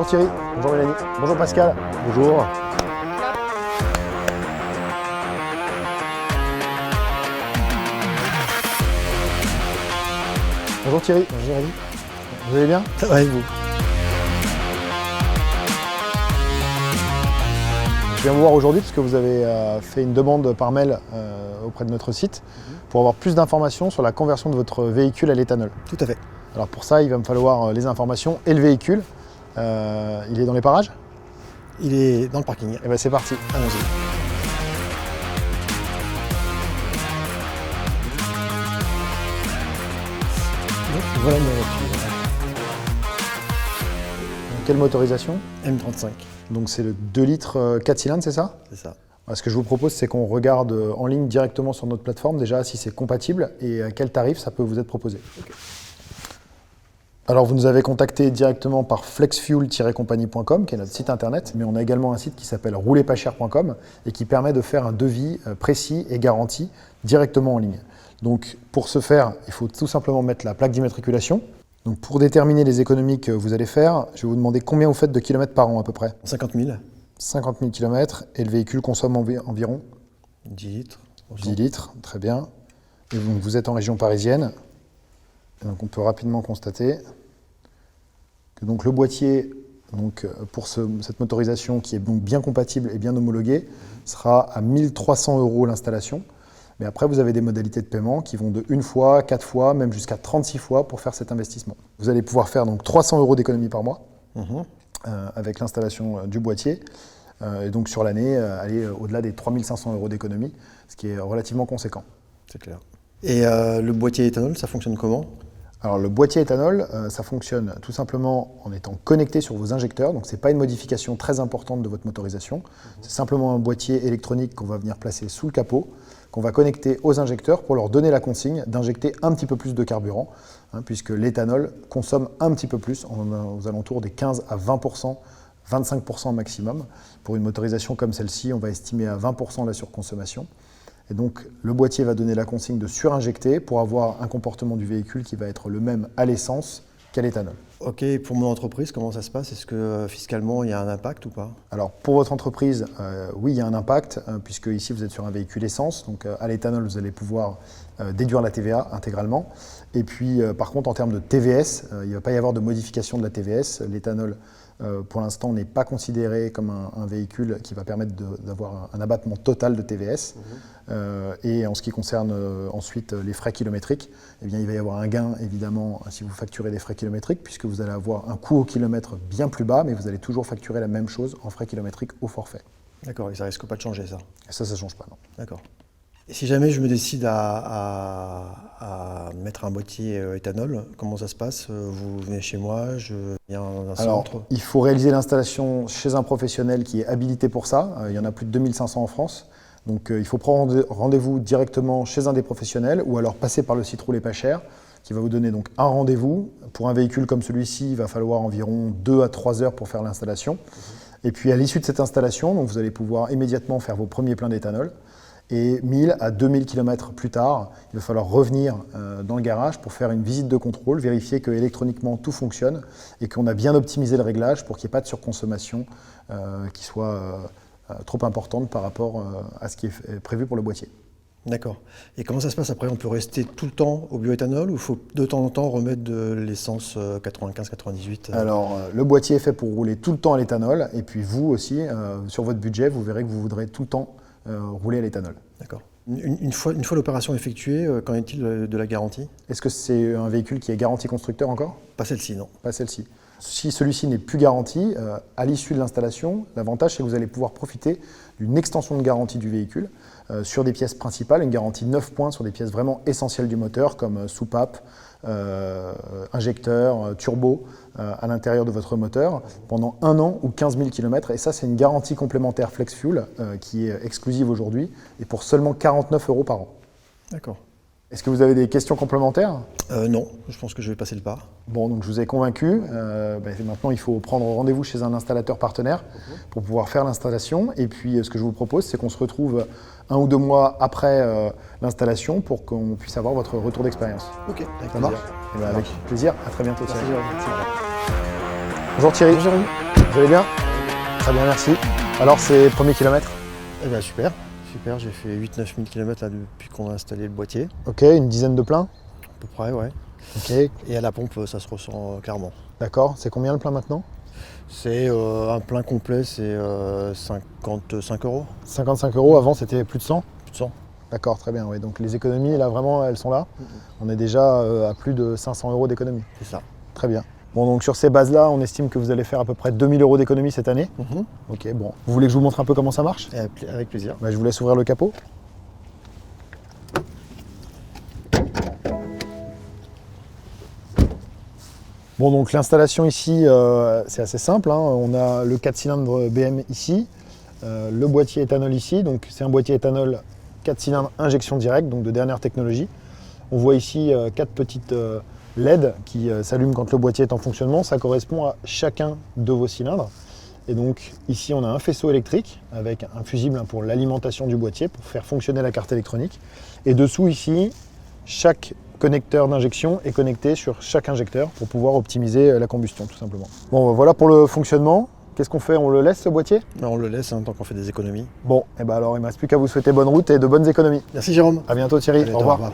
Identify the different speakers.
Speaker 1: Bonjour Thierry, bonjour Mélanie, bonjour Pascal. Bonjour. Bonjour Thierry, bonjour Mélanie. Vous allez bien?
Speaker 2: Ça va et vous?
Speaker 1: Je viens vous voir aujourd'hui parce que vous avez fait une demande par mail auprès de notre site pour avoir plus d'informations sur la conversion de votre véhicule à l'éthanol.
Speaker 2: Tout à fait.
Speaker 1: Alors pour ça, il va me falloir les informations et le véhicule. Il est dans les parages?
Speaker 2: Il est dans le parking.
Speaker 1: Et bien c'est parti, allons-y.
Speaker 2: Donc, voilà ma voiture.
Speaker 1: Quelle motorisation?
Speaker 2: M35,
Speaker 1: Donc c'est le 2 litres 4 cylindres, c'est ça?
Speaker 2: c'est ça.
Speaker 1: Ce que je vous propose, c'est qu'on regarde en ligne directement sur notre plateforme déjà si c'est compatible et à quel tarif ça peut vous être proposé.
Speaker 2: Okay.
Speaker 1: Alors vous nous avez contacté directement par flexfuel-compagnie.com qui est notre site internet, mais on a également un site qui s'appelle roulerpaschère.com et qui permet de faire un devis précis et garanti directement en ligne. Donc pour ce faire, il faut tout simplement mettre la plaque d'immatriculation. Donc pour déterminer les économies que vous allez faire, je vais vous demander combien vous faites de kilomètres par an à peu près.
Speaker 2: 50 000.
Speaker 1: 50 000 km et le véhicule consomme environ
Speaker 2: 10 litres.
Speaker 1: 10 litres, très bien. Et donc vous êtes en région parisienne. Et donc on peut rapidement constater que donc le boîtier donc pour cette motorisation qui est donc bien compatible et bien homologué sera à 1 300 € l'installation. Mais après vous avez des modalités de paiement qui vont de 1 fois, 4 fois, même jusqu'à 36 fois pour faire cet investissement. Vous allez pouvoir faire donc 300 € d'économie par mois avec l'installation du boîtier. Et donc sur l'année, aller au-delà des 3 500 € d'économie, ce qui est relativement conséquent.
Speaker 2: C'est clair. Et le boîtier éthanol, ça fonctionne comment?
Speaker 1: Alors le boîtier éthanol, ça fonctionne tout simplement en étant connecté sur vos injecteurs, donc ce n'est pas une modification très importante de votre motorisation, c'est simplement un boîtier électronique qu'on va venir placer sous le capot, qu'on va connecter aux injecteurs pour leur donner la consigne d'injecter un petit peu plus de carburant, puisque l'éthanol consomme un petit peu plus, aux alentours des 15 à 20%, 25% maximum. Pour une motorisation comme celle-ci, on va estimer à 20% la surconsommation. Et donc, le boîtier va donner la consigne de surinjecter pour avoir un comportement du véhicule qui va être le même à l'essence qu'à l'éthanol.
Speaker 2: Ok, pour mon entreprise, comment ça se passe? Est-ce que fiscalement, il y a un impact ou pas?
Speaker 1: Alors, pour votre entreprise, oui, il y a un impact, puisque ici, vous êtes sur un véhicule essence. Donc, à l'éthanol, vous allez pouvoir déduire la TVA intégralement. Et puis, par contre, en termes de TVS, il ne va pas y avoir de modification de la TVS. L'éthanol, pour l'instant, n'est pas considéré comme un véhicule qui va permettre d'avoir un abattement total de TVS. Et en ce qui concerne ensuite les frais kilométriques, eh bien, il va y avoir un gain évidemment si vous facturez des frais kilométriques, puisque vous allez avoir un coût au kilomètre bien plus bas, mais vous allez toujours facturer la même chose en frais kilométriques au forfait.
Speaker 2: D'accord, et ça risque pas de changer ça?
Speaker 1: Et ça ne change pas, non.
Speaker 2: D'accord. Et si jamais je me décide à mettre un boîtier éthanol, comment ça se passe? Vous venez chez moi, je viens dans un
Speaker 1: Alors,
Speaker 2: centre?
Speaker 1: il faut réaliser l'installation chez un professionnel qui est habilité pour ça. Il y en a plus de 2500 en France. Donc il faut prendre rendez-vous directement chez un des professionnels ou alors passer par le site Rouler Pas Cher qui va vous donner donc un rendez-vous. Pour un véhicule comme celui-ci, il va falloir environ 2 à 3 heures pour faire l'installation. Et puis à l'issue de cette installation, donc, vous allez pouvoir immédiatement faire vos premiers pleins d'éthanol. Et 1000 à 2000 km plus tard, il va falloir revenir dans le garage pour faire une visite de contrôle, vérifier que électroniquement tout fonctionne et qu'on a bien optimisé le réglage pour qu'il n'y ait pas de surconsommation qui soit trop importante par rapport à ce qui est prévu pour le boîtier.
Speaker 2: D'accord. Et comment ça se passe après? On peut rester tout le temps au bioéthanol ou il faut de temps en temps remettre de l'essence 95-98?
Speaker 1: Alors, le boîtier est fait pour rouler tout le temps à l'éthanol et puis vous aussi, sur votre budget, vous verrez que vous voudrez tout le temps rouler à l'éthanol.
Speaker 2: D'accord. Une fois l'opération effectuée, qu'en est-il de la garantie?
Speaker 1: Est-ce que c'est un véhicule qui est garanti constructeur encore?
Speaker 2: Pas celle-ci, non.
Speaker 1: Pas celle-ci. Si celui-ci n'est plus garanti, à l'issue de l'installation, l'avantage c'est que vous allez pouvoir profiter d'une extension de garantie du véhicule sur des pièces principales, une garantie 9 points sur des pièces vraiment essentielles du moteur comme soupape, injecteur, turbo à l'intérieur de votre moteur pendant 1 an ou 15 000 km. Et ça, c'est une garantie complémentaire FlexFuel qui est exclusive aujourd'hui et pour seulement 49 € par an.
Speaker 2: D'accord.
Speaker 1: Est-ce que vous avez des questions complémentaires?
Speaker 2: Non, je pense que je vais passer le pas.
Speaker 1: Bon, donc je vous ai convaincu. Maintenant, il faut prendre rendez-vous chez un installateur partenaire pour pouvoir faire l'installation. Et puis, ce que je vous propose, c'est qu'on se retrouve 1 ou 2 mois après l'installation pour qu'on puisse avoir votre retour d'expérience.
Speaker 2: Ok, avec
Speaker 1: Ça
Speaker 2: plaisir.
Speaker 1: marche? Avec plaisir. À très bientôt, Thierry.
Speaker 2: Merci, Jérôme.
Speaker 1: Bonjour Thierry.
Speaker 2: Bonjour, Jérôme.
Speaker 1: Vous allez bien? Très bien, merci. Alors, c'est premier kilomètre?
Speaker 2: Eh bien super, super, j'ai fait 8-9 000 km là, depuis qu'on a installé le boîtier,
Speaker 1: Ok, une dizaine de pleins?
Speaker 2: à peu près, ouais.
Speaker 1: Ok,
Speaker 2: Et à la pompe, ça se ressent clairement.
Speaker 1: d'accord. C'est combien le plein maintenant?
Speaker 2: C'est un plein complet, c'est 55 euros,
Speaker 1: 55 €, avant c'était plus de 100?
Speaker 2: plus de 100.
Speaker 1: D'accord, très bien. Oui. Donc les économies, là, vraiment, elles sont là. On est déjà à plus de 500 € d'économie.
Speaker 2: C'est ça.
Speaker 1: Très bien. Bon, donc sur ces bases-là, on estime que vous allez faire à peu près 2000 € d'économie cette année. Ok, bon. Vous voulez que je vous montre un peu comment ça marche?
Speaker 2: Et avec plaisir.
Speaker 1: Bah, je vous laisse ouvrir le capot. Bon, donc l'installation ici, c'est assez simple, hein. On a le 4 cylindres BM ici, le boîtier éthanol ici. Donc c'est un boîtier éthanol 4 cylindres injection directe, donc de dernière technologie. On voit ici 4 petites LED qui s'allument quand le boîtier est en fonctionnement. Ça correspond à chacun de vos cylindres. Et donc ici on a un faisceau électrique avec un fusible pour l'alimentation du boîtier pour faire fonctionner la carte électronique. Et dessous ici, chaque connecteur d'injection est connecté sur chaque injecteur pour pouvoir optimiser la combustion tout simplement. Bon, voilà pour le fonctionnement. Qu'est-ce qu'on fait? On le laisse ce boîtier?
Speaker 2: On le laisse tant qu'on fait des économies.
Speaker 1: Bon, et ben alors il ne me reste plus qu'à vous souhaiter bonne route et de bonnes économies.
Speaker 2: Merci Jérôme.
Speaker 1: À bientôt Thierry,
Speaker 2: Allez,
Speaker 1: au revoir.
Speaker 2: au revoir.